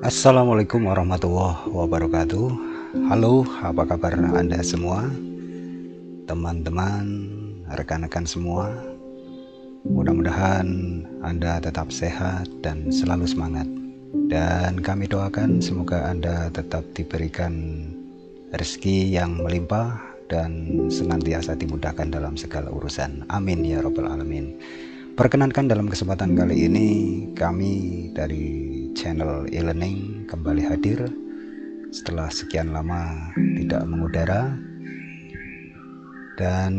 Assalamualaikum warahmatullahi wabarakatuh. Halo, apa kabar Anda semua? Teman-teman, rekan-rekan semua. Mudah-mudahan Anda tetap sehat dan selalu semangat. Dan kami doakan semoga Anda tetap diberikan rezeki yang melimpah dan senantiasa dimudahkan dalam segala urusan. Amin ya rabbal alamin. Perkenankan dalam kesempatan kali ini kami dari channel e-learning kembali hadir setelah sekian lama tidak mengudara, dan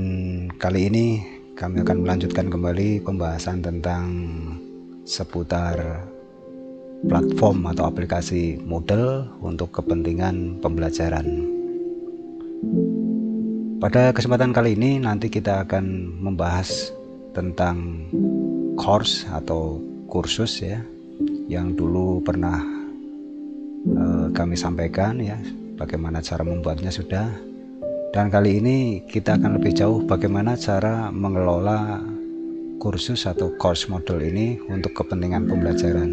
kali ini kami akan melanjutkan kembali pembahasan tentang seputar platform atau aplikasi Moodle untuk kepentingan pembelajaran. Pada kesempatan kali ini nanti kita akan membahas tentang course atau kursus ya, yang dulu pernah kami sampaikan ya, bagaimana cara membuatnya sudah. Dan kali ini kita akan lebih jauh bagaimana cara mengelola kursus atau course model ini untuk kepentingan pembelajaran.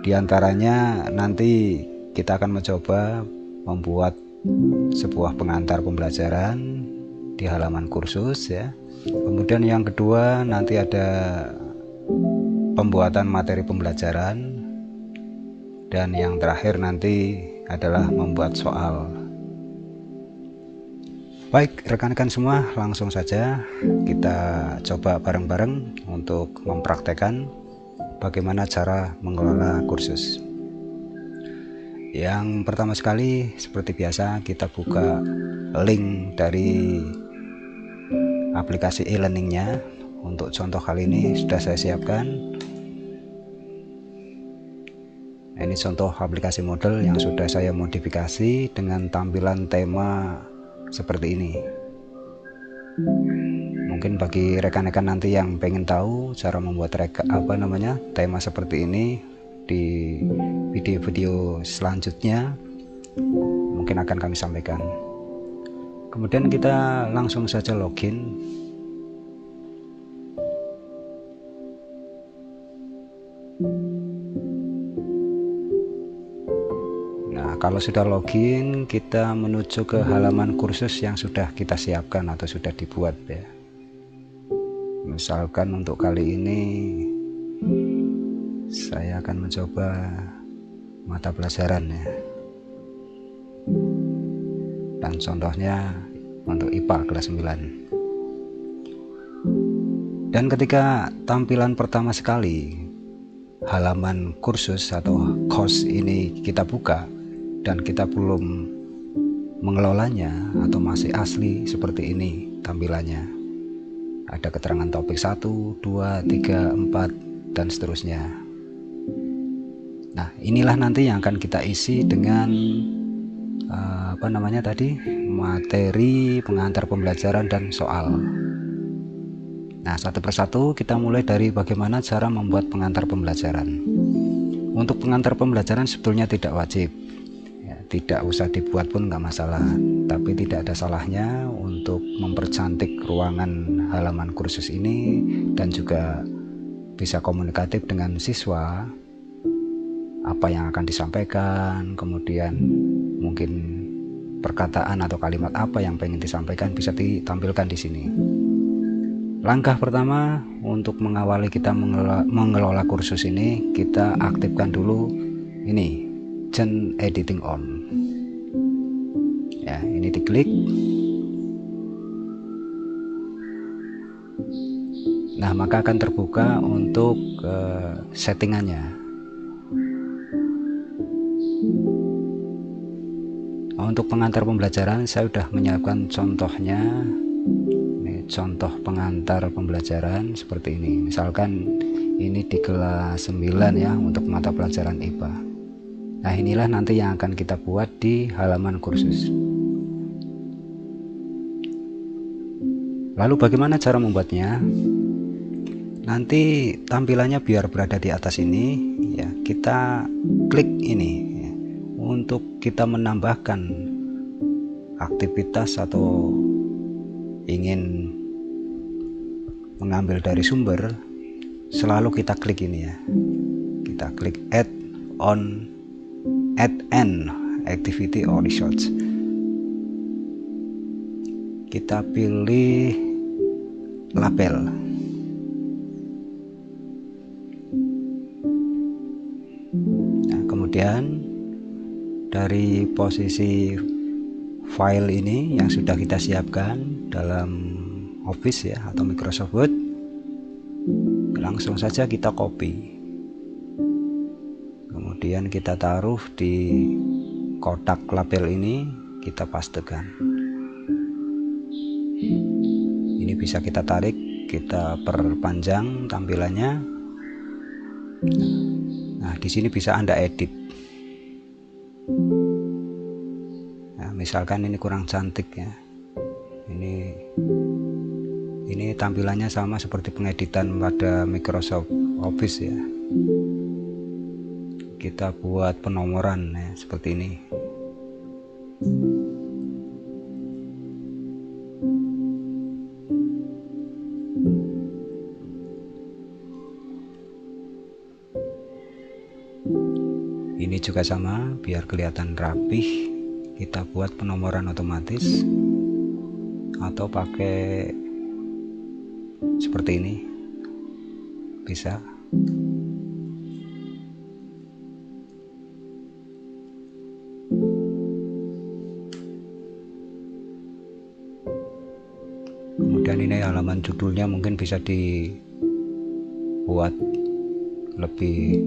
Di antaranya nanti kita akan mencoba membuat sebuah pengantar pembelajaran di halaman kursus ya. Kemudian yang kedua nanti ada pembuatan materi pembelajaran, dan yang terakhir nanti adalah membuat soal. Baik rekan-rekan semua, langsung saja kita coba bareng-bareng untuk mempraktekkan bagaimana cara mengelola kursus. Yang pertama sekali, seperti biasa, kita buka link dari aplikasi e-learningnya. Untuk contoh kali ini sudah saya siapkan. Ini contoh aplikasi Moodle yang sudah saya modifikasi dengan tampilan tema seperti ini. Mungkin bagi rekan-rekan nanti yang pengen tahu cara membuat tema seperti ini, di video-video selanjutnya mungkin akan kami sampaikan. Kemudian kita langsung saja login. Nah, kalau sudah login, kita menuju ke halaman kursus yang sudah kita siapkan atau sudah dibuat ya. Misalkan untuk kali ini saya akan mencoba mata pelajaran ya. Dan contohnya untuk IPA kelas 9. Dan ketika tampilan pertama sekali halaman kursus atau course ini kita buka dan kita belum mengelolanya atau masih asli seperti ini tampilannya, ada keterangan topik 1, 2, 3, 4 dan seterusnya. Nah, inilah nanti yang akan kita isi dengan materi pengantar pembelajaran dan soal. Nah, satu persatu kita mulai dari bagaimana cara membuat pengantar pembelajaran. Untuk pengantar pembelajaran sebetulnya tidak wajib ya, tidak usah dibuat pun nggak masalah, tapi tidak ada salahnya untuk mempercantik ruangan halaman kursus ini dan juga bisa komunikatif dengan siswa, apa yang akan disampaikan, kemudian mungkin perkataan atau kalimat apa yang pengen disampaikan bisa ditampilkan di sini. Langkah pertama untuk mengawali kita mengelola kursus ini, kita aktifkan dulu ini Gen Editing On ya, ini diklik. Nah, maka akan terbuka untuk settingannya. Untuk pengantar pembelajaran saya sudah menyiapkan contohnya. Ini contoh pengantar pembelajaran seperti ini. Misalkan ini di kelas 9 ya, untuk mata pelajaran IPA. Nah, inilah nanti yang akan kita buat di halaman kursus. Lalu bagaimana cara membuatnya? Nanti tampilannya biar berada di atas ini ya, kita klik ini ya, untuk kita menambahkan aktivitas atau ingin mengambil dari sumber, selalu kita klik ini ya, kita klik add an activity or resource. Kita pilih label. Nah, kemudian dari posisi file ini yang sudah kita siapkan dalam Office ya atau Microsoft Word, langsung saja kita copy, kemudian kita taruh di kotak label ini, kita pastekan. Ini bisa kita tarik, kita perpanjang tampilannya. Nah, di sini bisa Anda edit. Nah, misalkan ini kurang cantik ya. Ini tampilannya sama seperti pengeditan pada Microsoft Office ya. Kita buat penomoran ya, seperti ini. Ini juga sama, biar kelihatan rapih, kita buat penomoran otomatis atau pakai seperti ini bisa. Kemudian ini halaman judulnya mungkin bisa dibuat lebih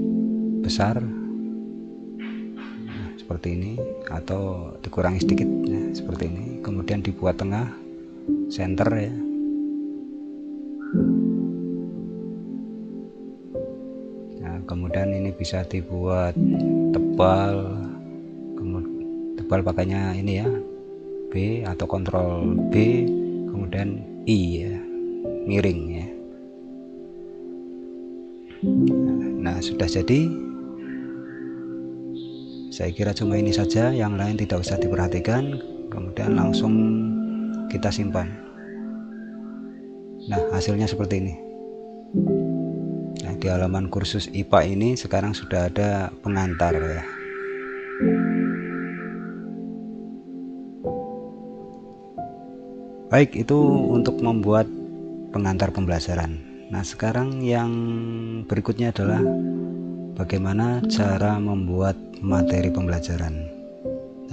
besar, nah, seperti ini, atau dikurangi sedikit ya, seperti ini. Kemudian dibuat tengah, center ya. Nah, kemudian ini bisa dibuat tebal, tebal pakainya ini ya, B atau Ctrl B, kemudian I ya, miring ya. Nah, sudah jadi. Saya kira cuma ini saja, yang lain tidak usah diperhatikan. Kemudian langsung kita simpan. Nah, hasilnya seperti ini. Nah, di halaman kursus IPA ini sekarang sudah ada pengantar ya. Baik, itu untuk membuat pengantar pembelajaran. Nah, sekarang yang berikutnya adalah bagaimana cara membuat materi pembelajaran.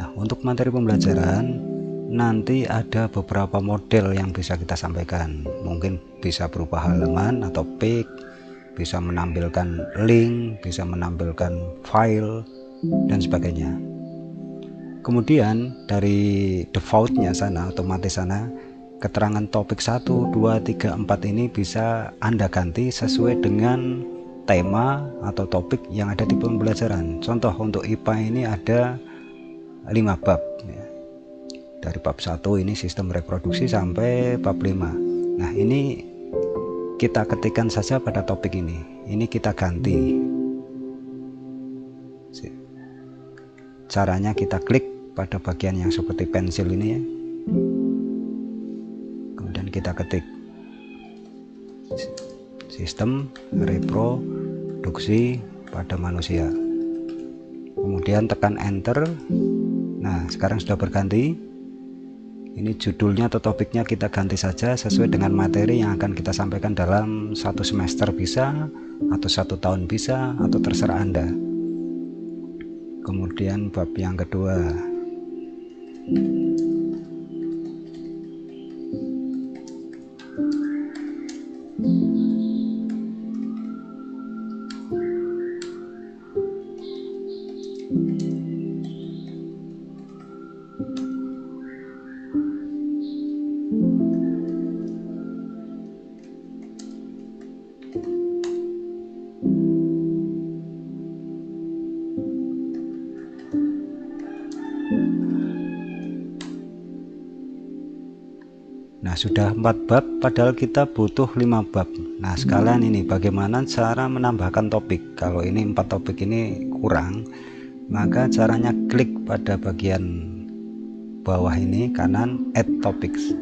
Nah, untuk materi pembelajaran nanti ada beberapa model yang bisa kita sampaikan. Mungkin bisa berupa halaman atau page, bisa menampilkan link, bisa menampilkan file, dan sebagainya. Kemudian dari defaultnya sana, otomatis sana, keterangan topik 1, 2, 3, 4 ini bisa Anda ganti sesuai dengan tema atau topik yang ada di pembelajaran. Contoh untuk IPA ini ada 5 bab ya. Dari bab 1 ini sistem reproduksi sampai bab 5. Nah, ini kita ketikkan saja pada topik ini. Ini kita ganti. Caranya kita klik pada bagian yang seperti pensil ini ya. Kemudian kita ketik sistem reproduksi pada manusia. Kemudian tekan enter. Nah, sekarang sudah berganti. Ini judulnya atau topiknya kita ganti saja sesuai dengan materi yang akan kita sampaikan dalam 1 semester bisa, atau 1 tahun bisa, atau terserah Anda. Kemudian bab yang kedua. Nah, sudah 4 bab padahal kita butuh 5 bab. Nah, sekalian ini bagaimana cara menambahkan topik. Kalau ini 4 topik ini kurang, maka caranya klik pada bagian bawah ini kanan, add topics.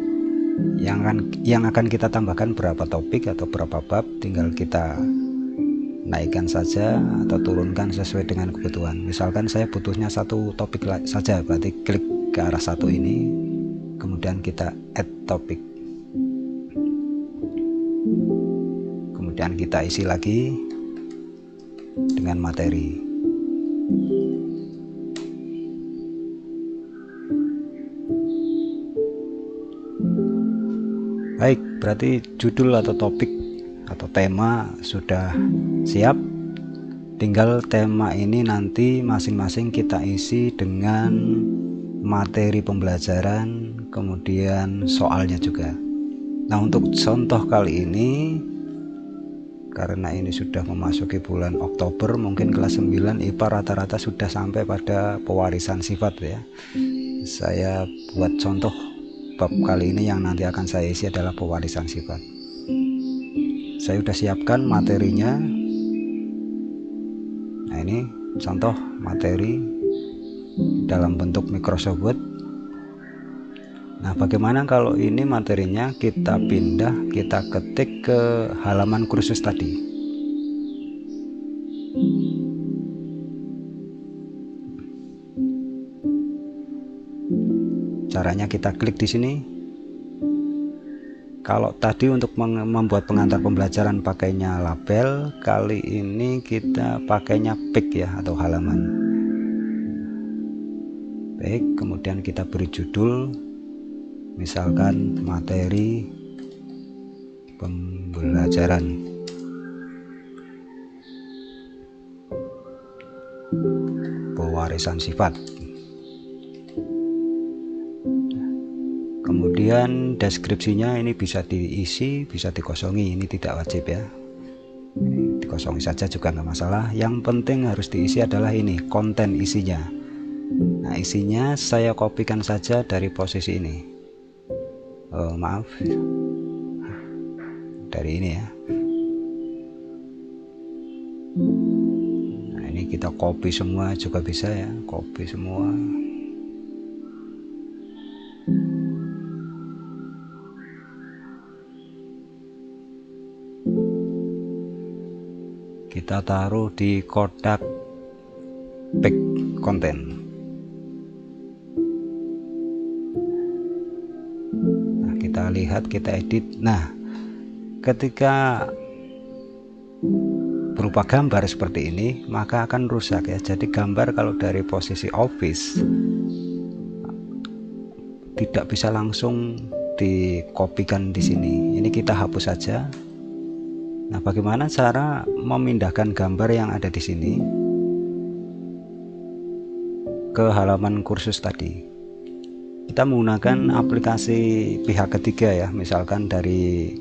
Yang akan kita tambahkan berapa topik atau berapa bab, tinggal kita naikkan saja atau turunkan sesuai dengan kebutuhan. Misalkan saya butuhnya satu topik saja, berarti klik ke arah satu ini, kemudian kita add topik, kemudian kita isi lagi dengan materi. Baik, berarti judul atau topik atau tema sudah siap. Tinggal tema ini nanti masing-masing kita isi dengan materi pembelajaran, kemudian soalnya juga. Nah, untuk contoh kali ini, karena ini sudah memasuki bulan Oktober, mungkin kelas 9 IPA rata-rata sudah sampai pada pewarisan sifat ya. Saya buat contoh bab kali ini yang nanti akan saya isi adalah pewarisan sifat. Saya sudah siapkan materinya. Nah, ini contoh materi dalam bentuk Microsoft Word. Nah, bagaimana kalau ini materinya kita pindah, kita ketik ke halaman kursus tadi. Caranya kita klik di sini. Kalau tadi untuk membuat pengantar pembelajaran pakainya label, kali ini kita pakainya page ya, atau halaman. Baik, kemudian kita beri judul, misalkan materi pembelajaran. Pewarisan sifat. Kemudian deskripsinya ini bisa diisi, bisa dikosongi, ini tidak wajib ya. Dikosongi saja juga nggak masalah. Yang penting harus diisi adalah ini, konten isinya. Nah, isinya saya kopikan saja dari posisi ini. Maaf, dari ini ya. Nah, ini kita copy semua juga bisa ya, copy semua. Kita taruh di kotak pack konten. Nah, kita lihat, kita edit. Nah, ketika berupa gambar seperti ini, maka akan rusak ya. Jadi gambar kalau dari posisi office tidak bisa langsung dikopikan di sini. Ini kita hapus saja. Nah, bagaimana cara memindahkan gambar yang ada di sini ke halaman kursus tadi? Kita menggunakan aplikasi pihak ketiga ya, misalkan dari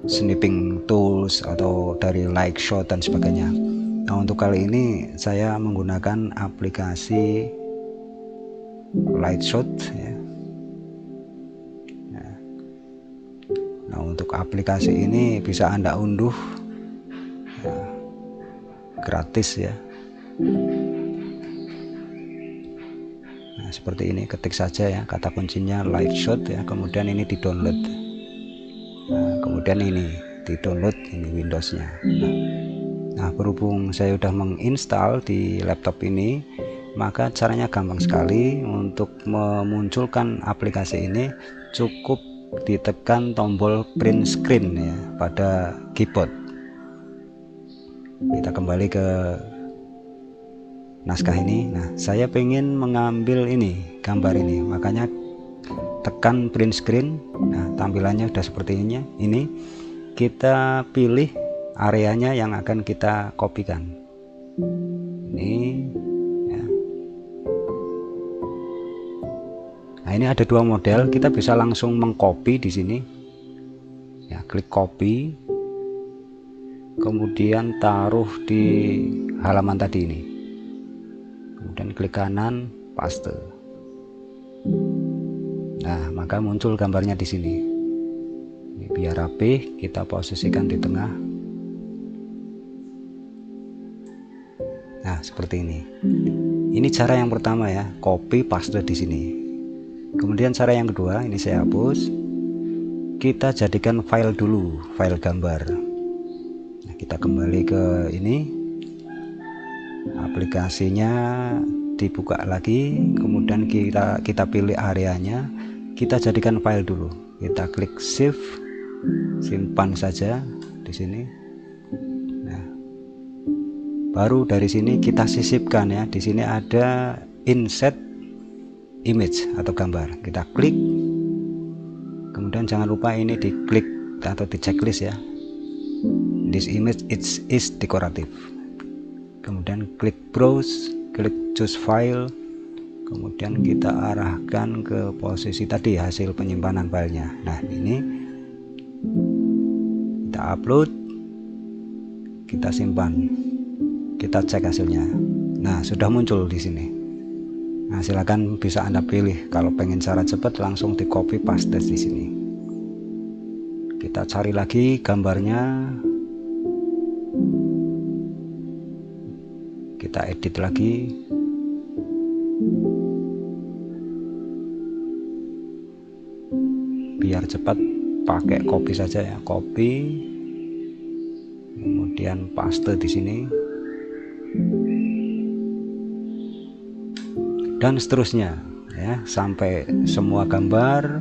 Snipping Tools atau dari Likeshot dan sebagainya. Nah, untuk kali ini saya menggunakan aplikasi Likeshot ya. Nah, untuk aplikasi ini bisa Anda unduh ya, gratis ya. Nah, seperti ini, ketik saja ya kata kuncinya Likeshot ya, kemudian ini di download. Nah, kemudian ini di download, ini Windowsnya. Nah, berhubung saya sudah menginstal di laptop ini, maka caranya gampang sekali. Untuk memunculkan aplikasi ini cukup ditekan tombol print screen ya pada keyboard. Kita kembali ke naskah ini. Nah, saya ingin mengambil ini, gambar ini, makanya tekan print screen. Nah, tampilannya sudah seperti ini. Ini kita pilih areanya yang akan kita kopikan. Ini ya. Nah, ini ada dua model, kita bisa langsung mengcopy di sini. Ya, klik copy. Kemudian taruh di halaman tadi ini. Kemudian klik kanan, paste. Nah, maka muncul gambarnya di sini. Ini biar rapih, kita posisikan di tengah. Nah, seperti ini. Ini cara yang pertama ya, copy paste di sini. Kemudian cara yang kedua, ini saya hapus. kita jadikan file dulu, file gambar. Nah, kita kembali ke ini, aplikasinya dibuka lagi, kemudian kita pilih areanya, kita jadikan file dulu. Kita klik save, simpan saja di sini. Nah, baru dari sini kita sisipkan ya. Di sini ada insert image atau gambar. Kita klik. Kemudian jangan lupa ini diklik atau di checklist ya. This image is decorative. Kemudian klik browse, klik choose file. Kemudian kita arahkan ke posisi tadi hasil penyimpanan filenya. Nah, ini kita upload, kita simpan, kita cek hasilnya. Nah, sudah muncul di sini. Nah, silakan bisa Anda pilih. Kalau pengen cara cepat langsung di copy paste di sini. Kita cari lagi gambarnya, kita edit lagi. Biar cepat pakai copy saja ya, copy, kemudian paste di sini, dan seterusnya ya, sampai semua gambar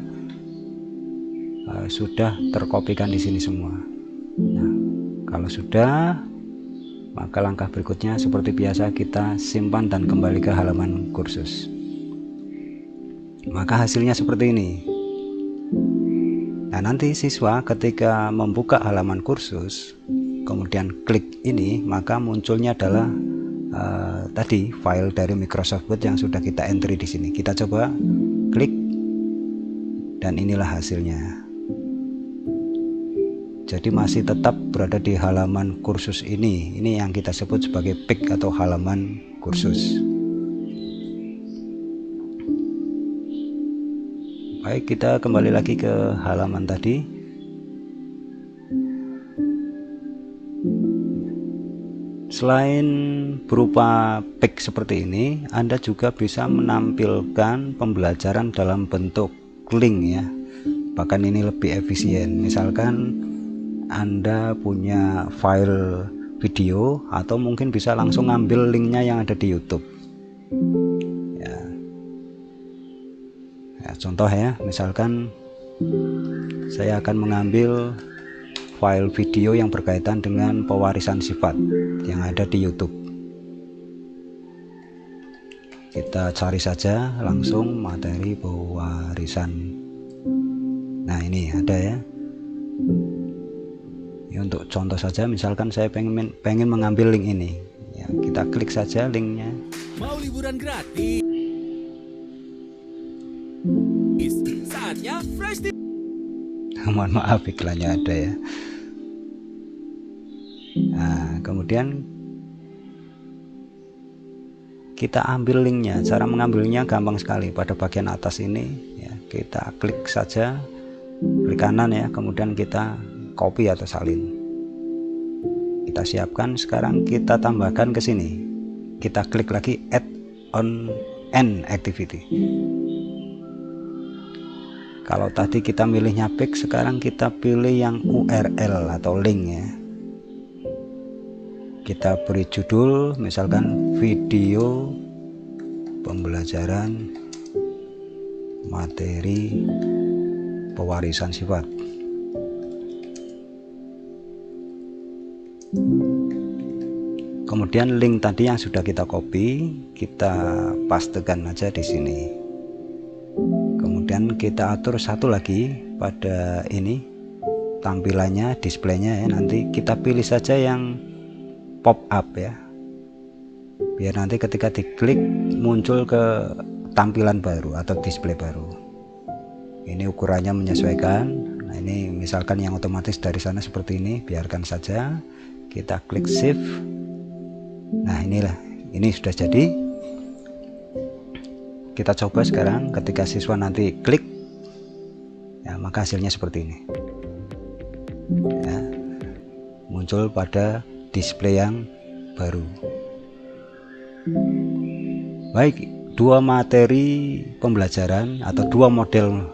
sudah terkopikan di sini semua. Nah, kalau sudah, maka langkah berikutnya seperti biasa kita simpan dan kembali ke halaman kursus. Maka hasilnya seperti ini. Nah, nanti siswa ketika membuka halaman kursus, kemudian klik ini, maka munculnya adalah tadi file dari Microsoft Word yang sudah kita entry di sini. Kita coba klik, dan inilah hasilnya. Jadi masih tetap berada di halaman kursus ini. Ini yang kita sebut sebagai pik atau halaman kursus. Baik, kita kembali lagi ke halaman tadi. Selain berupa pik seperti ini, Anda juga bisa menampilkan pembelajaran dalam bentuk link ya. Bahkan ini lebih efisien. Misalkan Anda punya file video, atau mungkin bisa langsung ngambil linknya yang ada di YouTube. Contoh ya, misalkan saya akan mengambil file video yang berkaitan dengan pewarisan sifat yang ada di YouTube. Kita cari saja langsung materi pewarisan. Nah, ini ada ya. Ini untuk contoh saja, misalkan saya pengen mengambil link ini ya, kita klik saja linknya. Mau liburan gratis? Saatnya Fresh Tip. Mohon maaf iklannya ada ya. Nah, kemudian kita ambil linknya. Cara mengambilnya gampang sekali. Pada bagian atas ini ya, kita klik saja, klik kanan ya, kemudian kita copy atau salin. Kita siapkan. Sekarang kita tambahkan ke sini. Kita klik lagi add on an activity. Kalau tadi kita milihnya pik, sekarang kita pilih yang URL atau link ya. Kita beri judul, misalkan video pembelajaran materi pewarisan sifat. Kemudian link tadi yang sudah kita copy, kita pastekan aja di sini. Kemudian kita atur satu lagi pada ini tampilannya, displaynya ya. Nanti kita pilih saja yang pop up ya, biar nanti ketika diklik muncul ke tampilan baru atau display baru. Ini ukurannya menyesuaikan. Nah, ini misalkan yang otomatis dari sana seperti ini, biarkan saja. Kita klik save. Nah, inilah, ini sudah jadi. Kita coba sekarang ketika siswa nanti klik ya, maka hasilnya seperti ini ya, muncul pada display yang baru. Baik, dua materi pembelajaran atau dua model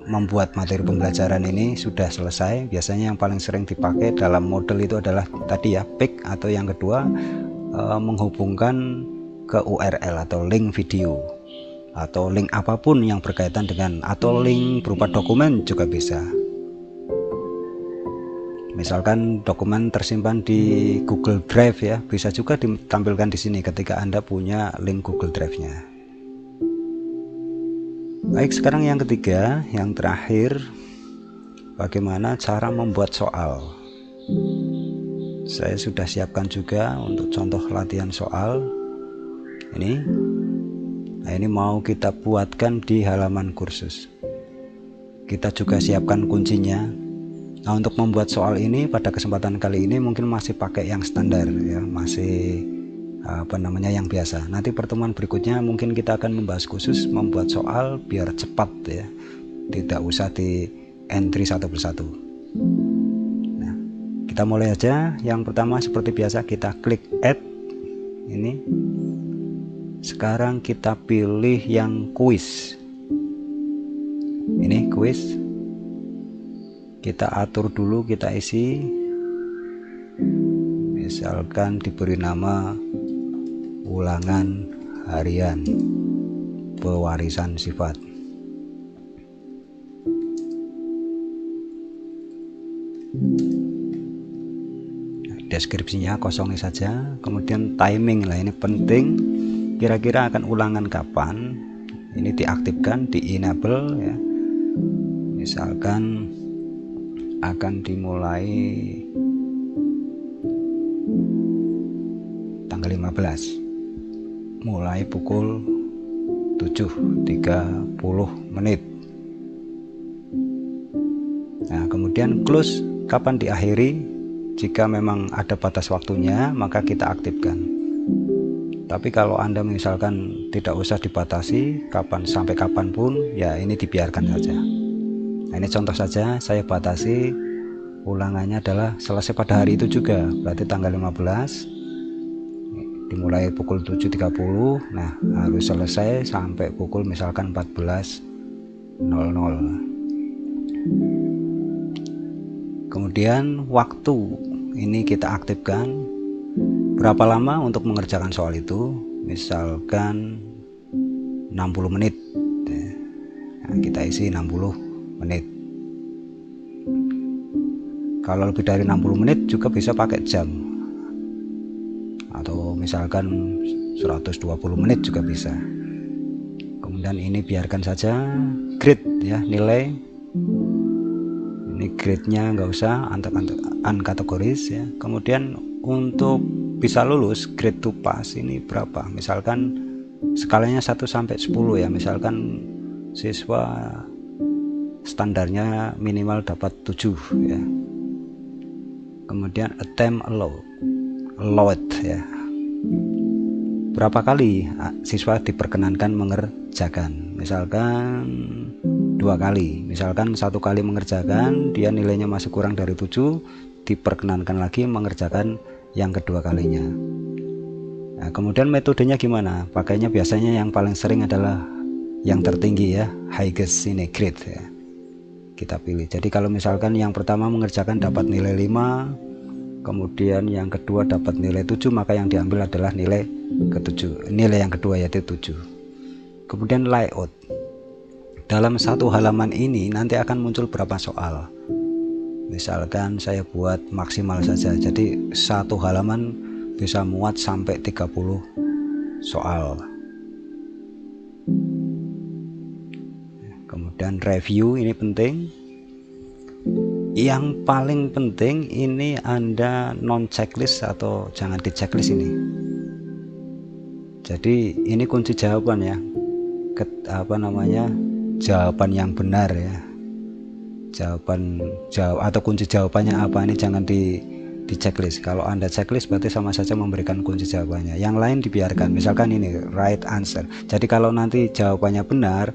membuat materi pembelajaran ini sudah selesai. Biasanya yang paling sering dipakai dalam model itu adalah tadi ya, pick, atau yang kedua menghubungkan ke URL atau link video atau link apapun yang berkaitan dengan, atau link berupa dokumen juga bisa. Misalkan dokumen tersimpan di Google Drive ya, bisa juga ditampilkan di sini ketika Anda punya link Google Drive-nya. Baik, sekarang yang ketiga, yang terakhir, bagaimana cara membuat soal. Saya sudah siapkan juga untuk contoh latihan soal ini. Nah, ini mau kita buatkan di halaman kursus. Kita juga siapkan kuncinya. Nah, untuk membuat soal ini pada kesempatan kali ini mungkin masih pakai yang standar ya, masih yang biasa. Nanti pertemuan berikutnya mungkin kita akan membahas khusus membuat soal biar cepat ya, tidak usah di entry satu persatu. Nah, kita mulai aja. Yang pertama seperti biasa kita klik add ini. Sekarang kita pilih yang kuis. Ini kuis. Kita atur dulu, kita isi. Misalkan diberi nama ulangan harian pewarisan sifat. Deskripsinya kosongin saja. Kemudian timing lah, ini penting, kira-kira akan ulangan kapan. Ini diaktifkan, di enable ya. Misalkan akan dimulai tanggal 15, mulai pukul 7.30 menit. Nah, kemudian close, kapan diakhiri. Jika memang ada batas waktunya maka kita aktifkan. Tapi kalau Anda misalkan tidak usah dibatasi kapan sampai kapan pun ya, ini dibiarkan saja. Nah, ini contoh saja, saya batasi ulangannya adalah selesai pada hari itu juga, berarti tanggal 15 dimulai pukul 7.30. Nah, harus selesai sampai pukul misalkan 14.00. Kemudian waktu ini kita aktifkan, berapa lama untuk mengerjakan soal itu, misalkan 60 menit. Nah, kita isi 60 menit. Kalau lebih dari 60 menit juga bisa pakai jam, atau misalkan 120 menit juga bisa. Kemudian ini biarkan saja, grade ya, nilai. Ini grade-nya nggak usah unkategoris ya. Kemudian untuk bisa lulus grade to pass ini berapa, misalkan skalanya 1 sampai 10 ya, misalkan siswa standarnya minimal dapat 7 ya. Kemudian attempt allowed ya, berapa kali siswa diperkenankan mengerjakan, misalkan 2 kali. Misalkan 1 kali mengerjakan dia nilainya masih kurang dari 7, diperkenankan lagi mengerjakan yang kedua kalinya. Nah, kemudian metodenya gimana? Pakainya biasanya yang paling sering adalah yang tertinggi ya, highest ini grade ya. Kita pilih. Jadi kalau misalkan yang pertama mengerjakan dapat nilai 5, kemudian yang kedua dapat nilai 7, maka yang diambil adalah nilai ke-7. Nilai yang kedua yaitu 7. Kemudian layout. Dalam satu halaman ini nanti akan muncul berapa soal. Misalkan saya buat maksimal saja, jadi satu halaman bisa muat sampai 30 soal. Kemudian review ini penting. Yang paling penting ini Anda non checklist atau jangan di checklist ini. Jadi ini kunci jawaban ya, jawaban yang benar ya, atau kunci jawabannya apa, ini jangan di checklist. Kalau Anda checklist berarti sama saja memberikan kunci jawabannya. Yang lain dibiarkan, misalkan ini right answer. Jadi kalau nanti jawabannya benar,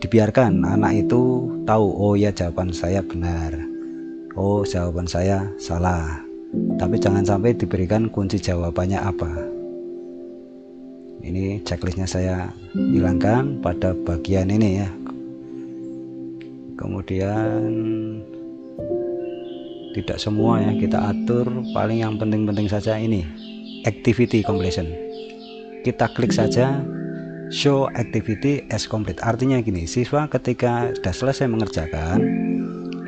dibiarkan anak itu tahu, oh ya jawaban saya benar, oh jawaban saya salah. Tapi jangan sampai diberikan kunci jawabannya apa. Ini checklistnya saya hilangkan pada bagian ini ya. kemudian tidak semua ya, kita atur paling yang penting-penting saja. Ini activity completion, kita klik saja show activity as complete. Artinya gini, siswa ketika sudah selesai mengerjakan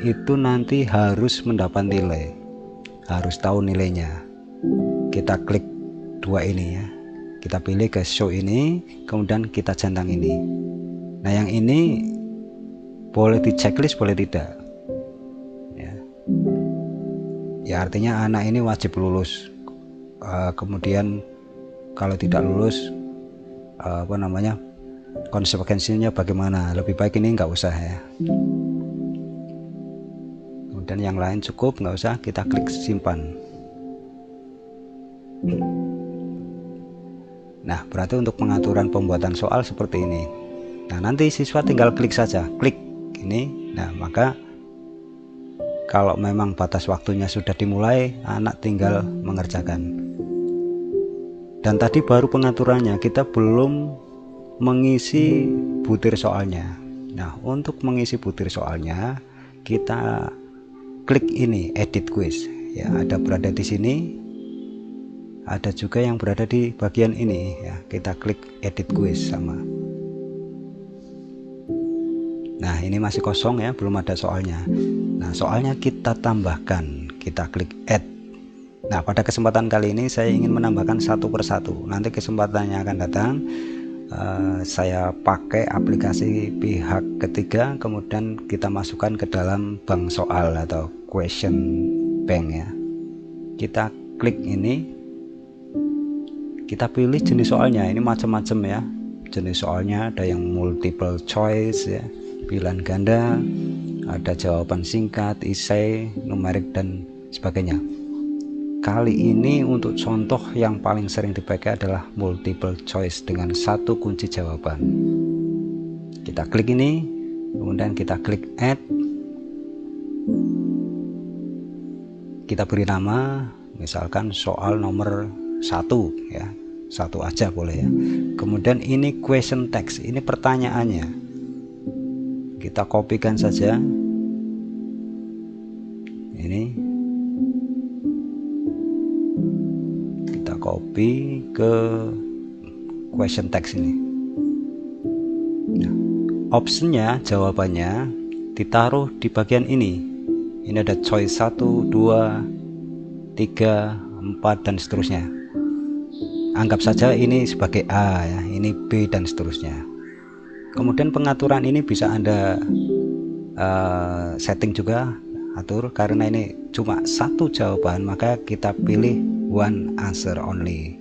itu nanti harus mendapat nilai, harus tahu nilainya. Kita klik dua ini ya, kita pilih ke show ini, kemudian kita centang ini. Nah yang ini boleh di checklist boleh tidak ya, artinya anak ini wajib lulus. Kemudian kalau tidak lulus konsekuensinya bagaimana, lebih baik ini nggak usah ya. Kemudian yang lain cukup, nggak usah, kita klik simpan. Nah berarti untuk pengaturan pembuatan soal seperti ini. Nah nanti siswa tinggal klik saja, klik ini. Nah maka kalau memang batas waktunya sudah dimulai, anak tinggal mengerjakan. Dan tadi baru pengaturannya, kita belum mengisi butir soalnya. Nah untuk mengisi butir soalnya kita klik ini edit quiz ya, ada berada di sini, ada juga yang berada di bagian ini ya, kita klik edit quiz sama. Nah ini masih kosong ya, belum ada soalnya. Nah soalnya kita tambahkan, kita klik add. Nah pada kesempatan kali ini saya ingin menambahkan satu persatu. Nanti kesempatannya akan datang, saya pakai aplikasi pihak ketiga, kemudian kita masukkan ke dalam bank soal atau question bank ya. Kita klik ini, kita pilih jenis soalnya. Ini macam-macam ya jenis soalnya, ada yang multiple choice ya, pilihan ganda, ada jawaban singkat, esai, numerik dan sebagainya. Kali ini untuk contoh yang paling sering dipakai adalah multiple choice dengan satu kunci jawaban. Kita klik ini, kemudian kita klik add, kita beri nama, misalkan soal nomor 1 ya, 1 aja boleh ya. Kemudian ini question text, ini pertanyaannya, kita kopikan saja ini, kita copy ke question text ini. Nah, optionnya, jawabannya ditaruh di bagian ini. Ini ada choice 1, 2, 3, 4 dan seterusnya. Anggap saja ini sebagai A ya, ini B dan seterusnya. Kemudian pengaturan ini bisa Anda setting juga, atur. Karena ini cuma satu jawaban, maka kita pilih one answer only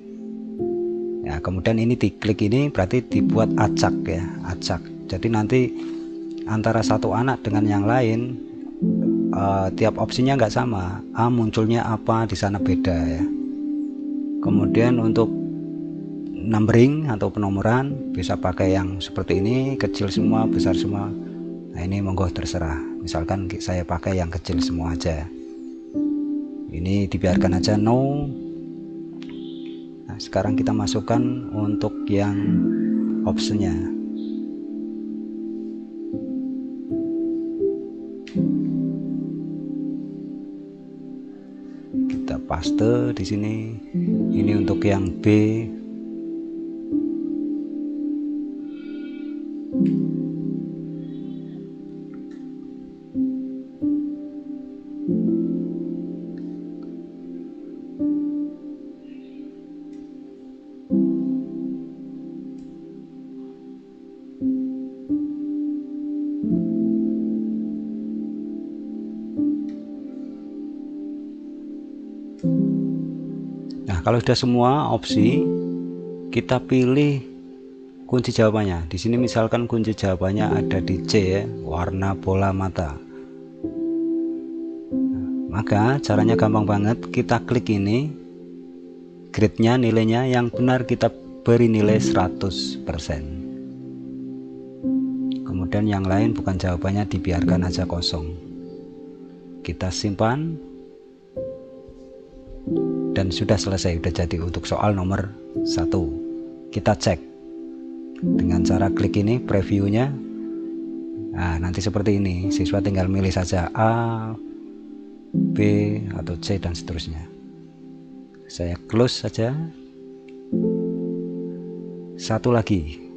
ya. Kemudian ini diklik ini berarti dibuat acak ya, acak. Jadi nanti antara satu anak dengan yang lain tiap opsinya nggak sama, A munculnya apa di sana beda ya. Kemudian untuk numbering atau penomoran bisa pakai yang seperti ini, kecil semua, besar semua. Nah ini monggo terserah, misalkan saya pakai yang kecil semua aja. Ini dibiarkan aja no. Nah sekarang kita masukkan untuk yang optionnya. Kita paste di sini. Ini untuk yang B. Nah, kalau sudah semua opsi, kita pilih kunci jawabannya. Di sini misalkan kunci jawabannya ada di C ya, warna bola mata. Nah, maka caranya gampang banget, kita klik ini, grade-nya, nilainya yang benar kita beri nilai 100%. Kemudian yang lain bukan jawabannya dibiarkan aja kosong. Kita simpan. Dan sudah selesai, sudah jadi untuk soal nomor 1. Kita cek dengan cara klik ini previewnya. Nah, nanti seperti ini, siswa tinggal milih saja A, B, atau C, dan seterusnya. Saya close saja. Satu lagi.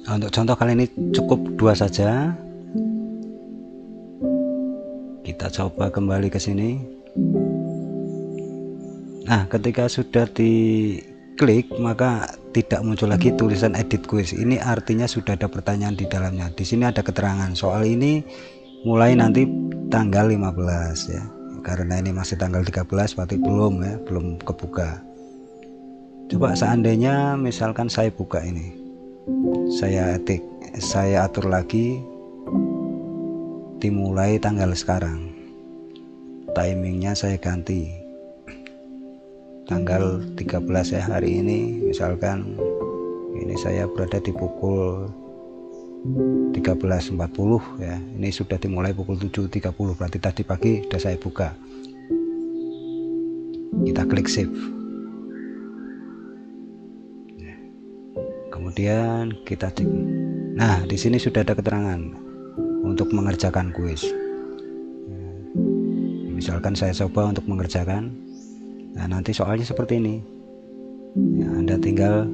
Nah, untuk contoh kali ini cukup 2 saja. Kita coba kembali ke sini. Nah, ketika sudah diklik maka tidak muncul lagi tulisan edit quiz. Ini artinya sudah ada pertanyaan di dalamnya. Di sini ada keterangan soal ini mulai nanti tanggal 15 ya. Karena ini masih tanggal 13 berarti belum ya, belum kebuka. Coba seandainya misalkan saya buka ini. Saya atur lagi dimulai tanggal sekarang. Timingnya saya ganti tanggal 13 ya, hari ini misalkan ini saya berada di pukul 13.40 ya, ini sudah dimulai pukul 7.30 berarti tadi pagi sudah saya buka. Kita klik save, kemudian kita cek. Nah, di sini sudah ada keterangan untuk mengerjakan kuis. Misalkan saya coba untuk mengerjakan. Nah, nanti soalnya seperti ini ya, Anda tinggal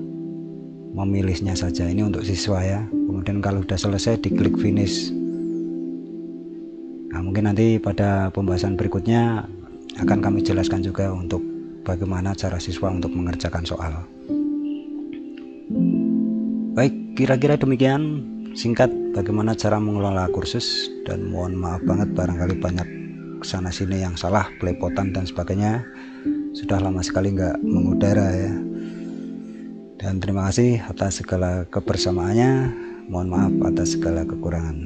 memilihnya saja. Ini untuk siswa ya. Kemudian kalau sudah selesai diklik finish. Nah, mungkin nanti pada pembahasan berikutnya akan kami jelaskan juga untuk bagaimana cara siswa untuk mengerjakan soal. Baik, kira-kira demikian singkat bagaimana cara mengelola kursus, dan mohon maaf banget barangkali banyak kesana sini yang salah, belepotan dan sebagainya. Sudah lama sekali nggak mengudara ya. Dan terima kasih atas segala kebersamaannya. Mohon maaf atas segala kekurangan.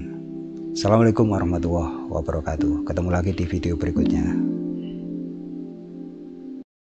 Assalamualaikum warahmatullahi wabarakatuh. Ketemu lagi di video berikutnya.